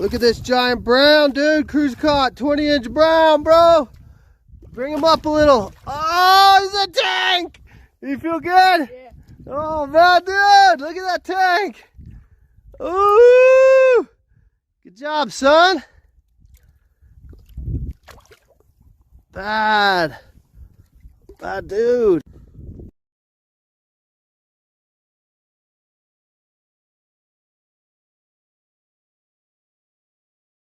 Look at this giant brown, dude. Crew's caught 20-inch brown, bro. Bring him up a little. Oh, he's a tank. You feel good? Yeah. Oh, man, dude. Look at that tank. Ooh. Good job, son. Bad dude.